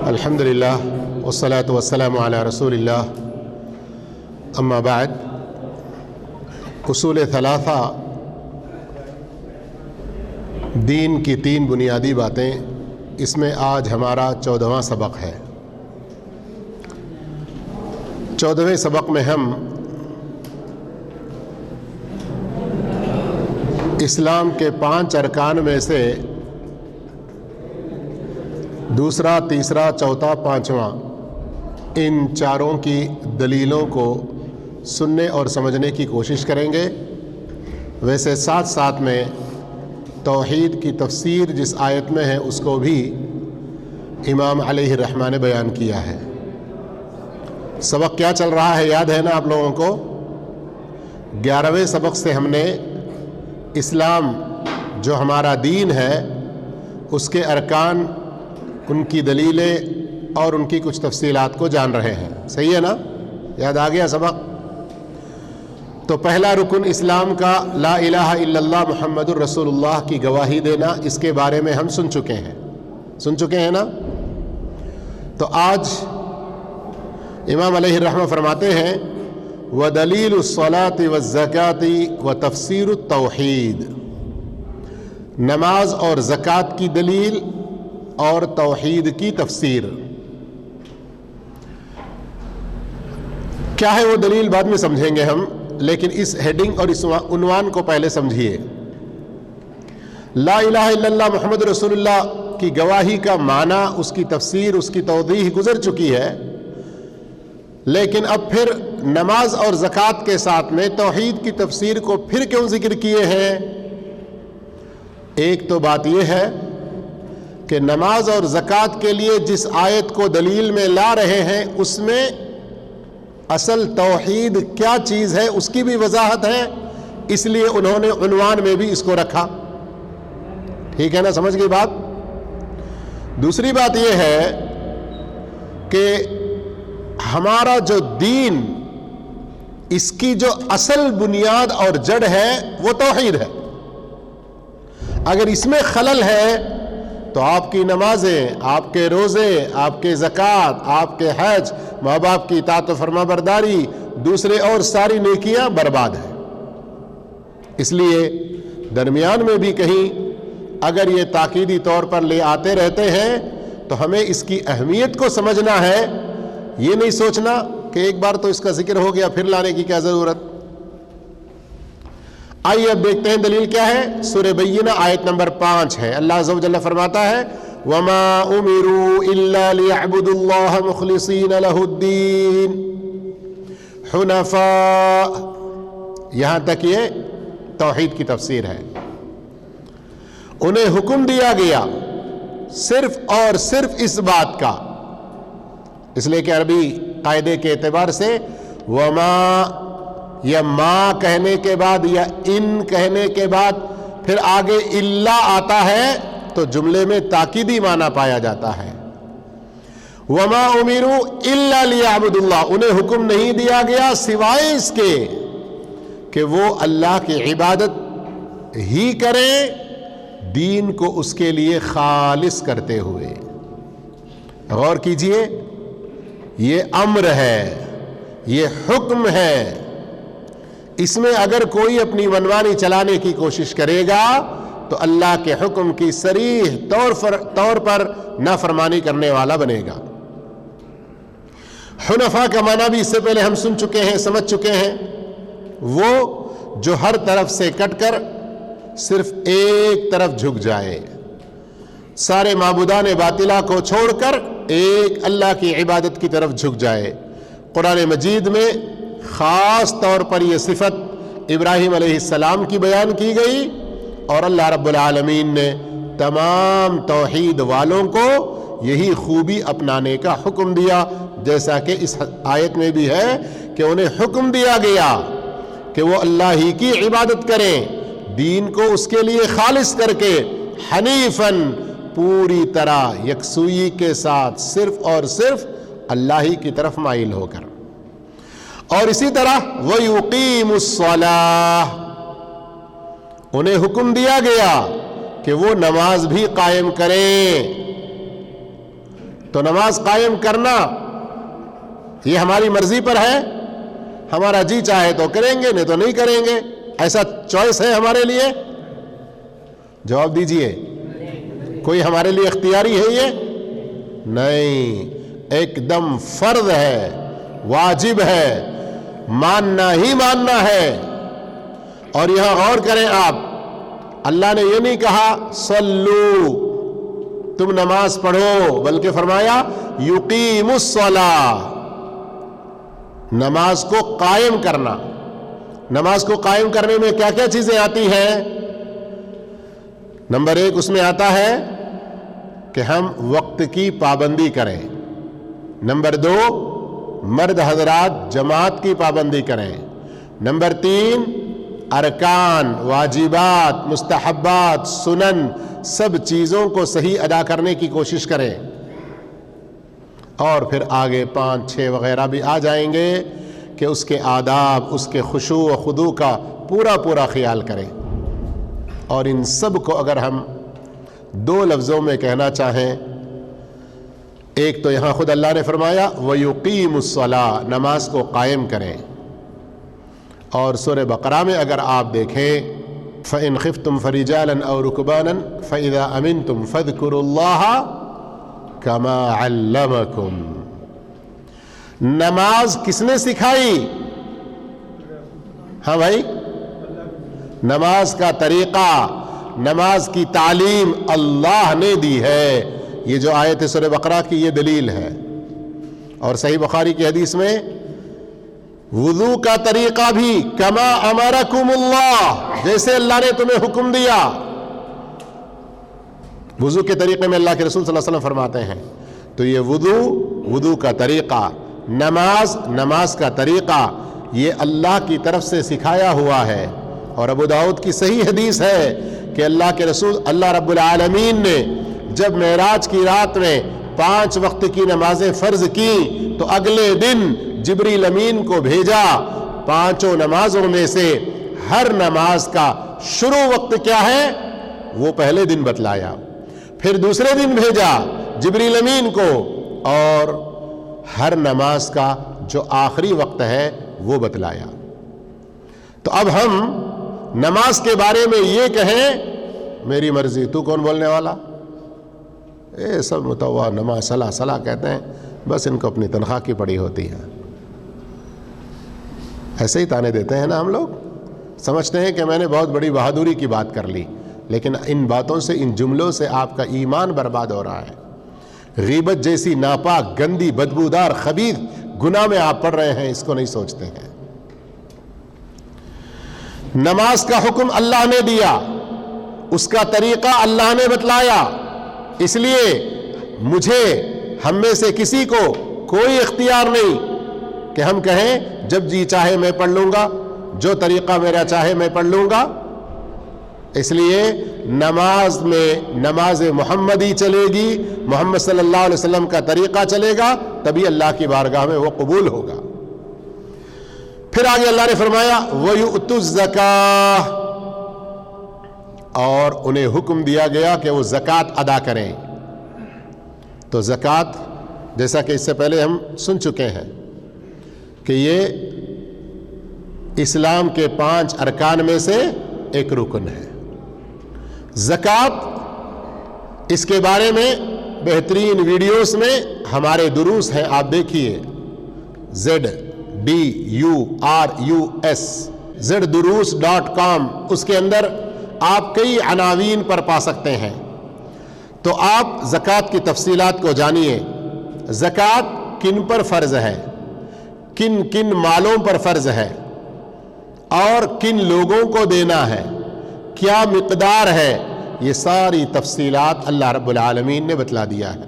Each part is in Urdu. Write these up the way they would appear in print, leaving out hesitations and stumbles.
الحمدللہ والصلاة والسلام علی رسول اللہ اما بعد۔ اصول ثلاثہ دین کی 3 بنیادی باتیں، اس میں آج ہمارا 14واں سبق ہے۔ 14ویں سبق میں ہم اسلام کے 5 ارکان میں سے دوسرا، تیسرا، چوتھا، 5واں ان چاروں کی دلیلوں کو سننے اور سمجھنے کی کوشش کریں گے۔ ویسے ساتھ ساتھ میں توحید کی تفسیر جس آیت میں ہے اس کو بھی امام علیہ الرحمہ نے بیان کیا ہے۔ سبق کیا چل رہا ہے یاد ہے نا آپ لوگوں کو؟ 11ویں سبق سے ہم نے اسلام جو ہمارا دین ہے اس کے ارکان، ان کی دلیلیں اور ان کی کچھ تفصیلات کو جان رہے ہیں۔ صحیح ہے نا؟ یاد آ گیا سبق؟ تو پہلا رکن اسلام کا لا الہ الا اللہ محمد الرسول اللہ کی گواہی دینا، اس کے بارے میں ہم سن چکے ہیں نا؟ تو آج امام علیہ الرحمہ فرماتے ہیں وَدَلِيلُ الصَّلَاةِ وَالزَّكَاةِ وَتَفْسِيرُ التَّوْحِيد، نماز اور زکوٰۃ کی دلیل اور توحید کی تفسیر۔ کیا ہے وہ دلیل بعد میں سمجھیں گے ہم، لیکن اس ہیڈنگ اور اس عنوان کو پہلے سمجھیے۔ لا الہ الا اللہ محمد رسول اللہ کی گواہی کا معنی، اس کی تفسیر، اس کی توضیح گزر چکی ہے، لیکن اب پھر نماز اور زکوٰۃ کے ساتھ میں توحید کی تفسیر کو پھر کیوں ذکر کیے ہیں؟ ایک تو بات یہ ہے کہ نماز اور زکوٰۃ کے لیے جس آیت کو دلیل میں لا رہے ہیں اس میں اصل توحید کیا چیز ہے اس کی بھی وضاحت ہے، اس لیے انہوں نے عنوان میں بھی اس کو رکھا۔ ٹھیک ہے نا؟ سمجھ گئی بات؟ دوسری بات یہ ہے کہ ہمارا جو دین، اس کی جو اصل بنیاد اور جڑ ہے وہ توحید ہے۔ اگر اس میں خلل ہے تو آپ کی نمازیں، آپ کے روزے، آپ کے زکوٰۃ، آپ کے حج، ماں باپ کی اطاعت و فرما برداری، دوسرے اور ساری نیکیاں برباد ہیں۔ اس لیے درمیان میں بھی کہیں اگر یہ تاکیدی طور پر لے آتے رہتے ہیں تو ہمیں اس کی اہمیت کو سمجھنا ہے، یہ نہیں سوچنا کہ ایک بار تو اس کا ذکر ہو گیا پھر لانے کی کیا ضرورت۔ آئیے اب دیکھتے ہیں دلیل کیا ہے۔ سورہ بینہ آیت نمبر 5 ہے۔ اللہ عز و جل فرماتا ہے وَمَا أُمِرُوا إِلَّا لِيَعْبُدُوا اللَّهَ مُخْلِصِينَ لَهُ الدِّينَ حُنَفَاءَ، یہاں تک یہ توحید کی تفسیر ہے۔ انہیں حکم دیا گیا صرف اور صرف اس بات کا، اس لیے کہ عربی قاعدے کے اعتبار سے وما یا ما کہنے کے بعد یا ان کہنے کے بعد پھر آگے الا آتا ہے تو جملے میں تاکیدی معنی پایا جاتا ہے۔ وما امروا الا لیعبدوا اللہ، انہیں حکم نہیں دیا گیا سوائے اس کے کہ وہ اللہ کی عبادت ہی کریں، دین کو اس کے لیے خالص کرتے ہوئے۔ غور کیجئے، یہ امر ہے، یہ حکم ہے۔ اس میں اگر کوئی اپنی منمانی چلانے کی کوشش کرے گا تو اللہ کے حکم کی صریح طور پر نافرمانی کرنے والا بنے گا۔ حنفاء کا معنی بھی اس سے پہلے ہم سن چکے ہیں، سمجھ چکے ہیں، وہ جو ہر طرف سے کٹ کر صرف ایک طرف جھک جائے، سارے معبودان باطلہ کو چھوڑ کر ایک اللہ کی عبادت کی طرف جھک جائے۔ قرآن مجید میں خاص طور پر یہ صفت ابراہیم علیہ السلام کی بیان کی گئی، اور اللہ رب العالمین نے تمام توحید والوں کو یہی خوبی اپنانے کا حکم دیا، جیسا کہ اس آیت میں بھی ہے کہ انہیں حکم دیا گیا کہ وہ اللہ ہی کی عبادت کریں، دین کو اس کے لیے خالص کر کے، حنیفاً، پوری طرح یکسوئی کے ساتھ صرف اور صرف اللہ ہی کی طرف مائل ہو کر۔ اور اسی طرح وَيُقِيمُ الصَّلَاةَ، انہیں حکم دیا گیا کہ وہ نماز بھی قائم کریں۔ تو نماز قائم کرنا یہ ہماری مرضی پر ہے، ہمارا جی چاہے تو کریں گے نہیں تو نہیں کریں گے، ایسا چوائس ہے ہمارے لیے؟ جواب دیجئے، کوئی ہمارے لیے اختیاری ہے یہ؟ نہیں، ایک دم فرض ہے، واجب ہے، ماننا ہی ماننا ہے۔ اور یہاں غور کریں آپ، اللہ نے یہ نہیں کہا صلو، تم نماز پڑھو، بلکہ فرمایا یقیم الصلاۃ، نماز کو قائم کرنا۔ نماز کو قائم کرنے میں کیا کیا چیزیں آتی ہیں؟ نمبر 1 اس میں آتا ہے کہ ہم وقت کی پابندی کریں۔ نمبر 2 مرد حضرات جماعت کی پابندی کریں۔ نمبر 3 ارکان، واجبات، مستحبات، سنن، سب چیزوں کو صحیح ادا کرنے کی کوشش کریں۔ اور پھر آگے 5 6 وغیرہ بھی آ جائیں گے کہ اس کے آداب، اس کے خشوع و خضوع کا پورا خیال کریں۔ اور ان سب کو اگر ہم 2 لفظوں میں کہنا چاہیں، ایک تو یہاں خود اللہ نے فرمایا وَيُقِيمُ الصَّلَاةَ، نماز کو قائم کریں، اور سورہ بقرہ میں اگر آپ دیکھیں فَإِنْ خِفْتُمْ فَرِجَالًا أَوْ رُكْبَانًا فَإِذَا أَمِنْتُمْ فَاذْكُرُوا اللَّهَ كَمَا عَلَّمَكُمْ۔ نماز کس نے سکھائی؟ ہاں بھائی، نماز کا طریقہ، نماز کی تعلیم اللہ نے دی ہے۔ یہ جو آیت ہے سورہ بقرہ کی، یہ دلیل ہے۔ اور صحیح بخاری کی حدیث میں وضو کا طریقہ بھی کما امرکم اللہ، جیسے اللہ نے تمہیں حکم دیا۔ وضو کے طریقے میں اللہ کے رسول صلی اللہ علیہ وسلم فرماتے ہیں۔ تو یہ وضو کا طریقہ، نماز کا طریقہ، یہ اللہ کی طرف سے سکھایا ہوا ہے۔ اور ابو داؤد کی صحیح حدیث ہے کہ اللہ کے رسول اللہ رب العالمین نے جب معراج کی رات میں 5 وقت کی نمازیں فرض کی تو اگلے دن جبریل امین کو بھیجا، 5 نمازوں میں سے ہر نماز کا شروع وقت کیا ہے وہ پہلے دن بتلایا، پھر دوسرے دن بھیجا جبریل امین کو اور ہر نماز کا جو آخری وقت ہے وہ بتلایا۔ تو اب ہم نماز کے بارے میں یہ کہیں میری مرضی، تو کون بولنے والا؟ اے سب متوا نماز صلاح کہتے ہیں، بس ان کو اپنی تنخواہ کی پڑی ہوتی ہے۔ ایسے ہی تانے دیتے ہیں نا ہم لوگ، سمجھتے ہیں کہ میں نے بہت بڑی بہادری کی بات کر لی، لیکن ان باتوں سے، ان جملوں سے آپ کا ایمان برباد ہو رہا ہے۔ غیبت جیسی ناپاک، گندی، بدبودار، خبیث گناہ میں آپ پڑھ رہے ہیں، اس کو نہیں سوچتے ہیں۔ نماز کا حکم اللہ نے دیا، اس کا طریقہ اللہ نے بتلایا، اس لیے مجھے، ہم میں سے کسی کو کوئی اختیار نہیں کہ ہم کہیں جب جی چاہے میں پڑھ لوں گا، جو طریقہ میرا چاہے میں پڑھ لوں گا۔ اس لیے نماز میں نماز محمدی چلے گی، محمد صلی اللہ علیہ وسلم کا طریقہ چلے گا، تبھی اللہ کی بارگاہ میں وہ قبول ہوگا۔ پھر آگے اللہ نے فرمایا وَيُؤْتُوا الزَّكَاةَ، اور انہیں حکم دیا گیا کہ وہ زکوٰۃ ادا کریں۔ تو زکوٰۃ، جیسا کہ اس سے پہلے ہم سن چکے ہیں کہ یہ اسلام کے 5 ارکان میں سے ایک رکن ہے۔ زکوٰۃ، اس کے بارے میں بہترین ویڈیوز میں ہمارے دروس ہیں، آپ دیکھیے ZDURUS zdurus.com، اس کے اندر آپ کئی عناوین پر پا سکتے ہیں۔ تو آپ زکوٰۃ کی تفصیلات کو جانیے۔ زکوٰۃ کن پر فرض ہے، کن کن مالوں پر فرض ہے، اور کن لوگوں کو دینا ہے، کیا مقدار ہے، یہ ساری تفصیلات اللہ رب العالمین نے بتلا دیا ہے۔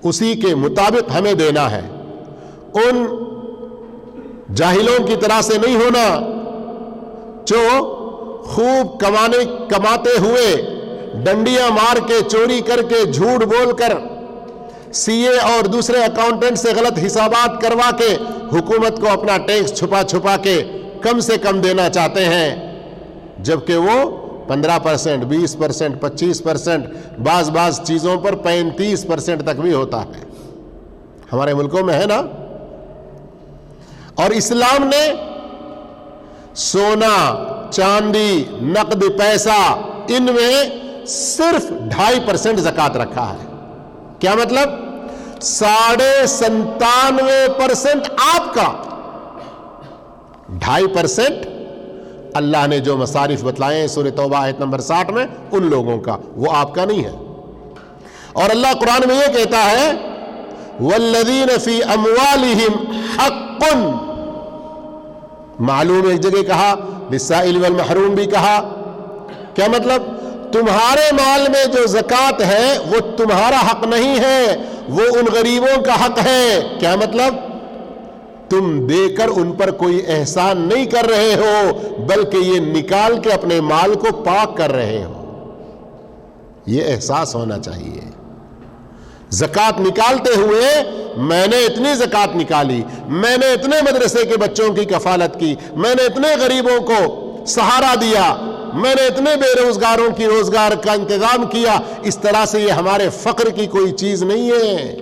اسی کے مطابق ہمیں دینا ہے۔ ان جاہلوں کی طرح سے نہیں ہونا جو خوب کماتے ہوئے ڈنڈیاں مار کے، چوری کر کے، جھوٹ بول کر، سی اے اور دوسرے اکاؤنٹنٹ سے غلط حسابات کروا کے حکومت کو اپنا ٹیکس چھپا کے کم سے کم دینا چاہتے ہیں، جبکہ وہ 15%, 20%, 25%, بعض چیزوں پر 35% تک بھی ہوتا ہے. ہمارے ملکوں میں ہے نا. اور اسلام نے سونا, چاندی, نقد پیسہ ان میں صرف 2.5% زکوٰۃ رکھا ہے. کیا مطلب؟ 97.5% آپ کا, 2.5% اللہ نے جو مصارف بتلائے ہیں سورہ توبہ آیت نمبر 60 میں ان لوگوں کا, وہ آپ کا نہیں ہے. اور اللہ قرآن میں یہ کہتا ہے وَالَّذِينَ فِي أَمْوَالِهِمْ حَقٌّ, معلوم ایک جگہ کہا, لِلسَّائِلِ وَالْمَحْرُومِ بھی کہا. کیا مطلب؟ تمہارے مال میں جو زکوٰۃ ہے وہ تمہارا حق نہیں ہے, وہ ان غریبوں کا حق ہے. کیا مطلب؟ تم دے کر ان پر کوئی احسان نہیں کر رہے ہو بلکہ یہ نکال کے اپنے مال کو پاک کر رہے ہو. یہ احساس ہونا چاہیے. زکوٰۃ نکالتے ہوئے میں نے اتنی زکوٰۃ نکالی, میں نے اتنے مدرسے کے بچوں کی کفالت کی, میں نے اتنے غریبوں کو سہارا دیا, میں نے اتنے بے روزگاروں کی روزگار کا انتظام کیا. اس طرح سے یہ ہمارے فقر کی کوئی چیز نہیں ہے.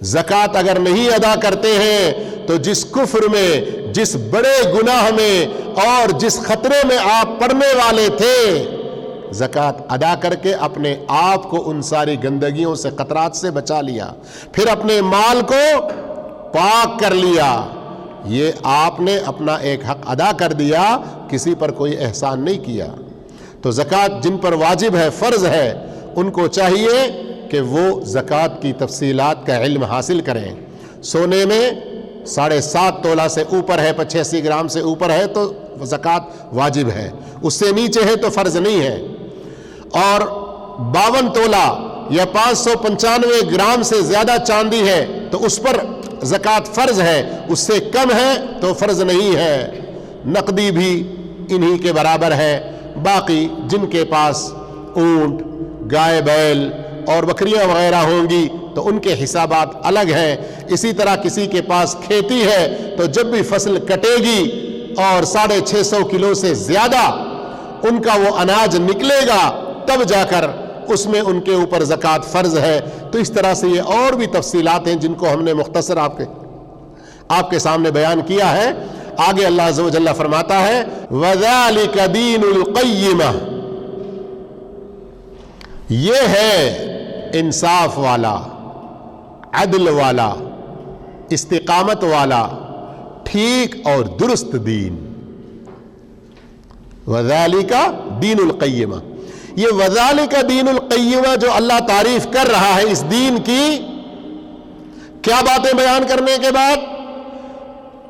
زکوٰۃ اگر نہیں ادا کرتے ہیں تو جس کفر میں, جس بڑے گناہ میں اور جس خطرے میں آپ پڑنے والے تھے, زکوٰۃ ادا کر کے اپنے آپ کو ان ساری گندگیوں سے, خطرات سے بچا لیا, پھر اپنے مال کو پاک کر لیا. یہ آپ نے اپنا ایک حق ادا کر دیا, کسی پر کوئی احسان نہیں کیا. تو زکوٰۃ جن پر واجب ہے, فرض ہے, ان کو چاہیے کہ وہ زکوٰۃ کی تفصیلات کا علم حاصل کریں. سونے میں 7.5 تولہ سے اوپر ہے, 85 گرام سے اوپر ہے تو زکوٰۃ واجب ہے, اس سے نیچے ہے تو فرض نہیں ہے. اور 52 تولہ یا 595 گرام سے زیادہ چاندی ہے تو اس پر زکوٰۃ فرض ہے, اس سے کم ہے تو فرض نہیں ہے. نقدی بھی انہی کے برابر ہے. باقی جن کے پاس اونٹ, گائے, بیل اور بکریاں وغیرہ ہوں گی تو ان کے حسابات الگ ہیں. اسی طرح کسی کے پاس کھیتی ہے تو جب بھی فصل کٹے گی اور 650 کلو سے زیادہ ان کا وہ اناج نکلے گا تب جا کر اس میں ان کے اوپر زکوٰۃ فرض ہے. تو اس طرح سے یہ اور بھی تفصیلات ہیں جن کو ہم نے مختصر آپ کے سامنے بیان کیا ہے. آگے اللہ عز و جل فرماتا ہے وَذَلِكَ دِينُ الْقَيِّمَةِ, یہ ہے انصاف والا, عدل والا, استقامت والا, ٹھیک اور درست دین. وَذَلِكَ دِينُ الْقَيِّمَةِ, یہ وَذَلِكَ دِينُ الْقَيِّمَةِ جو اللہ تعریف کر رہا ہے اس دین کی, کیا باتیں بیان کرنے کے بعد؟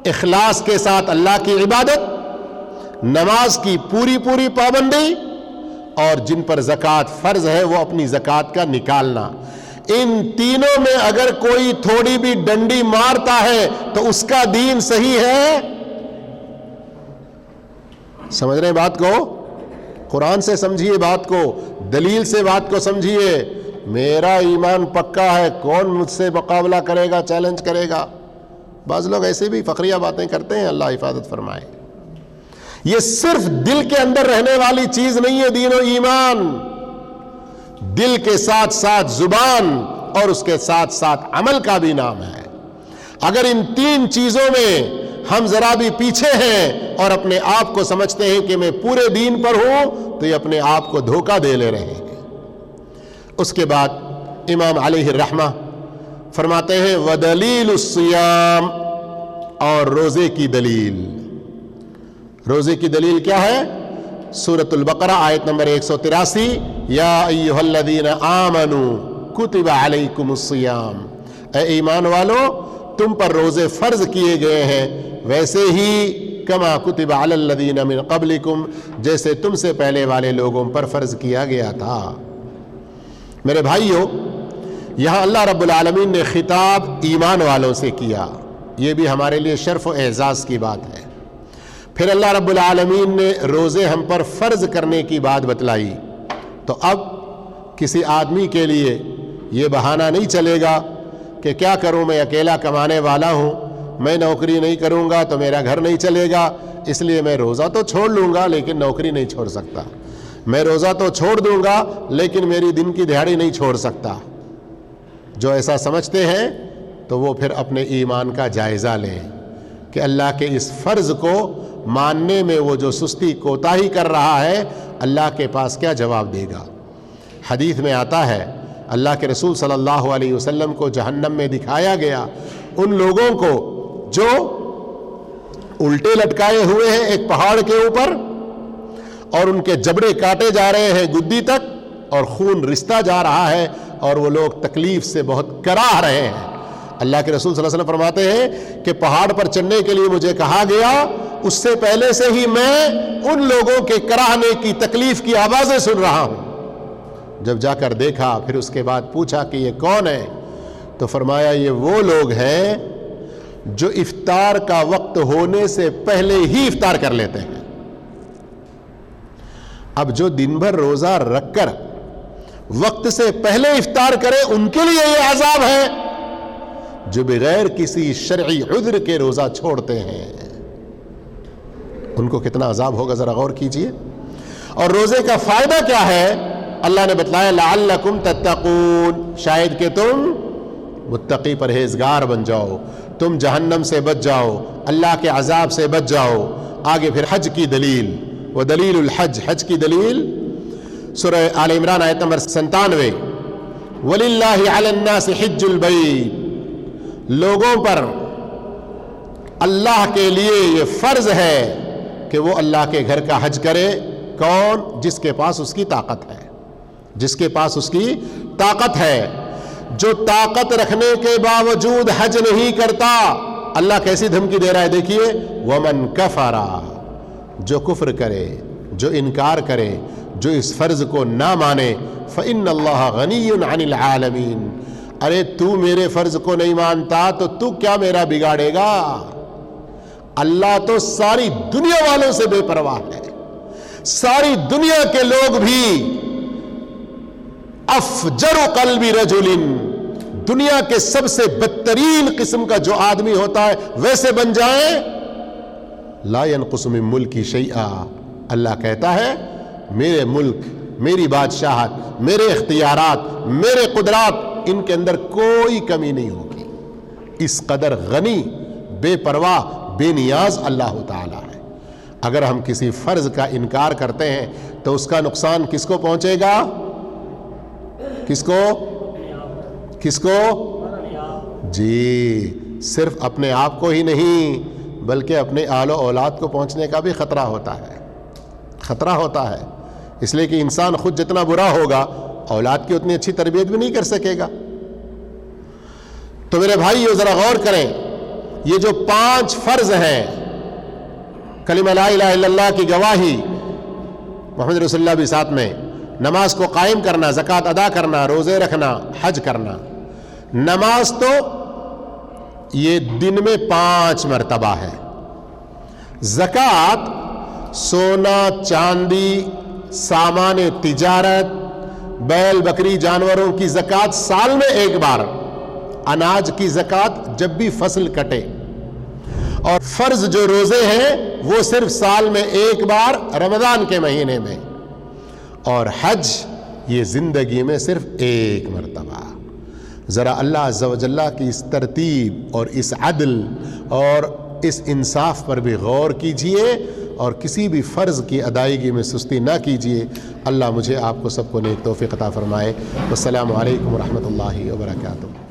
اخلاص کے ساتھ اللہ کی عبادت, نماز کی پوری پابندی, اور جن پر زکوٰۃ فرض ہے وہ اپنی زکوٰۃ کا نکالنا. ان تینوں میں اگر کوئی تھوڑی بھی ڈنڈی مارتا ہے تو اس کا دین صحیح ہے. سمجھ رہے ہیں بات کو؟ قرآن سے سمجھیے بات کو, دلیل سے بات کو سمجھیے. میرا ایمان پکا ہے, کون مجھ سے مقابلہ کرے گا, چیلنج کرے گا؟ بعض لوگ ایسے بھی فقریہ باتیں کرتے ہیں, اللہ حفاظت فرمائے. یہ صرف دل کے اندر رہنے والی چیز نہیں ہے دین و ایمان, دل کے ساتھ ساتھ زبان اور اس کے ساتھ ساتھ عمل کا بھی نام ہے. اگر ان 3 چیزوں میں ہم ذرا بھی پیچھے ہیں اور اپنے آپ کو سمجھتے ہیں کہ میں پورے دین پر ہوں تو یہ اپنے آپ کو دھوکہ دے لے رہے ہیں. اس کے بعد امام علیہ الرحمہ فرماتے ہیں وَدَلِيلُ الصِّيَامِ, اور روزے کی دلیل. روزے کی دلیل کیا ہے؟ سورۃ البقرہ آیت نمبر 183 یا ایھا الذین آمنوا کتب علیکم الصیام, اے ایمان والو تم پر روزے فرض کیے گئے ہیں ویسے ہی کما کتب علی الذین من قبلکم, جیسے تم سے پہلے والے لوگوں پر فرض کیا گیا تھا. میرے بھائیو, یہاں اللہ رب العالمین نے خطاب ایمان والوں سے کیا, یہ بھی ہمارے لیے شرف و اعزاز کی بات ہے. پھر اللہ رب العالمین نے روزے ہم پر فرض کرنے کی بات بتلائی. تو اب کسی آدمی کے لیے یہ بہانہ نہیں چلے گا کہ کیا کروں, میں اکیلا کمانے والا ہوں, میں نوکری نہیں کروں گا تو میرا گھر نہیں چلے گا, اس لیے میں روزہ تو چھوڑ لوں گا لیکن نوکری نہیں چھوڑ سکتا. میں روزہ تو چھوڑ دوں گا لیکن میری دن کی دہاڑی نہیں چھوڑ سکتا. جو ایسا سمجھتے ہیں تو وہ پھر اپنے ایمان کا جائزہ لیں کہ اللہ کے اس فرض کو ماننے میں وہ جو سستی کوتاہی کر رہا ہے اللہ کے پاس کیا جواب دے گا. حدیث میں آتا ہے اللہ کے رسول صلی اللہ علیہ وسلم کو جہنم میں دکھایا گیا ان لوگوں کو جو الٹے لٹکائے ہوئے ہیں ایک پہاڑ کے اوپر اور ان کے جبڑے کاٹے جا رہے ہیں گدی تک اور خون رستا جا رہا ہے اور وہ لوگ تکلیف سے بہت کراہ رہے ہیں. اللہ کے رسول صلی اللہ علیہ وسلم فرماتے ہیں کہ پہاڑ پر چڑھنے کے لیے مجھے کہا گیا، اس سے پہلے سے ہی میں ان لوگوں کے کراہنے کی تکلیف کی آوازیں سن رہا ہوں. جب جا کر دیکھا پھر اس کے بعد پوچھا کہ یہ کون ہے تو فرمایا یہ وہ لوگ ہیں جو افطار کا وقت ہونے سے پہلے ہی افطار کر لیتے ہیں. اب جو دن بھر روزہ رکھ کر وقت سے پہلے افطار کرے ان کے لیے یہ عذاب ہے جو بغیر کسی شرعی عذر کے روزہ چھوڑتے ہیں. ان کو کتنا عذاب ہوگا ذرا غور کیجئے. اور روزے کا فائدہ کیا ہے؟ اللہ نے بتلایا لعلکم تتقون، شاید کہ تم متقی پرہیزگار بن جاؤ، تم جہنم سے بچ جاؤ، اللہ کے عذاب سے بچ جاؤ. آگے پھر حج کی دلیل، ودلیل الحج، حج کی دلیل سورہ آل عمران آیت نمبر 97 وَلِلَّهِ عَلَى النَّاسِ حِجُّ الْبَيْتِ، لوگوں پر اللہ کے لیے یہ فرض ہے کہ وہ اللہ کے گھر کا حج کرے. کون؟ جس کے پاس اس کی طاقت ہے، جس کے پاس اس کی طاقت ہے. جو طاقت رکھنے کے باوجود حج نہیں کرتا، اللہ کیسی دھمکی دے رہا ہے دیکھیے، وَمَنْ كَفَرَ، جو کفر کرے، جو انکار کرے، جو اس فرض کو نہ مانے، فَإِنَّ اللَّهَ غَنِيٌّ عَنِ الْعَالَمِينَ، ارے تو میرے فرض کو نہیں مانتا تو کیا میرا بگاڑے گا؟ اللہ تو ساری دنیا والوں سے بے پرواہ ہے. ساری دنیا کے لوگ بھی افجر قلب رجل، دنیا کے سب سے بدترین قسم کا جو آدمی ہوتا ہے ویسے بن جائیں، لا ينقص من ملکی شیئا، اللہ کہتا ہے میرے ملک، میری بادشاہت، میرے اختیارات، میرے قدرات، ان کے اندر کوئی کمی نہیں ہوگی. اس قدر غنی، بے پرواہ، بے نیاز اللہ تعالی ہے. اگر ہم کسی فرض کا انکار کرتے ہیں تو اس کا نقصان کس کو پہنچے گا؟ کس کو؟ کس کو؟ جی، صرف اپنے آپ کو ہی نہیں بلکہ اپنے آل و اولاد کو پہنچنے کا بھی خطرہ ہوتا ہے. خطرہ ہوتا ہے اس لیے کہ انسان خود جتنا برا ہوگا اولاد کی اتنی اچھی تربیت بھی نہیں کر سکے گا. تو میرے بھائیو ذرا غور کریں، یہ جو 5 فرض ہیں، کلمہ لا الہ الا اللہ کی گواہی، محمد رسول اللہ بھی ساتھ میں، نماز کو قائم کرنا، زکوٰۃ ادا کرنا، روزے رکھنا، حج کرنا. نماز تو یہ دن میں 5 مرتبہ ہے. زکوٰۃ سونا چاندی، سامان تجارت، بیل بکری جانوروں کی زکوٰۃ سال میں 1 بار، اناج کی زکوٰۃ جب بھی فصل کٹے. اور فرض جو روزے ہیں وہ صرف سال میں 1 بار رمضان کے مہینے میں. اور حج یہ زندگی میں صرف 1 مرتبہ. ذرا اللہ عز و جل کی اس ترتیب اور اس عدل اور اس انصاف پر بھی غور کیجئے اور کسی بھی فرض کی ادائیگی میں سستی نہ کیجئے. اللہ مجھے آپ کو سب کو نیک توفیق عطا فرمائے. والسلام علیکم ورحمۃ اللہ وبرکاتہ.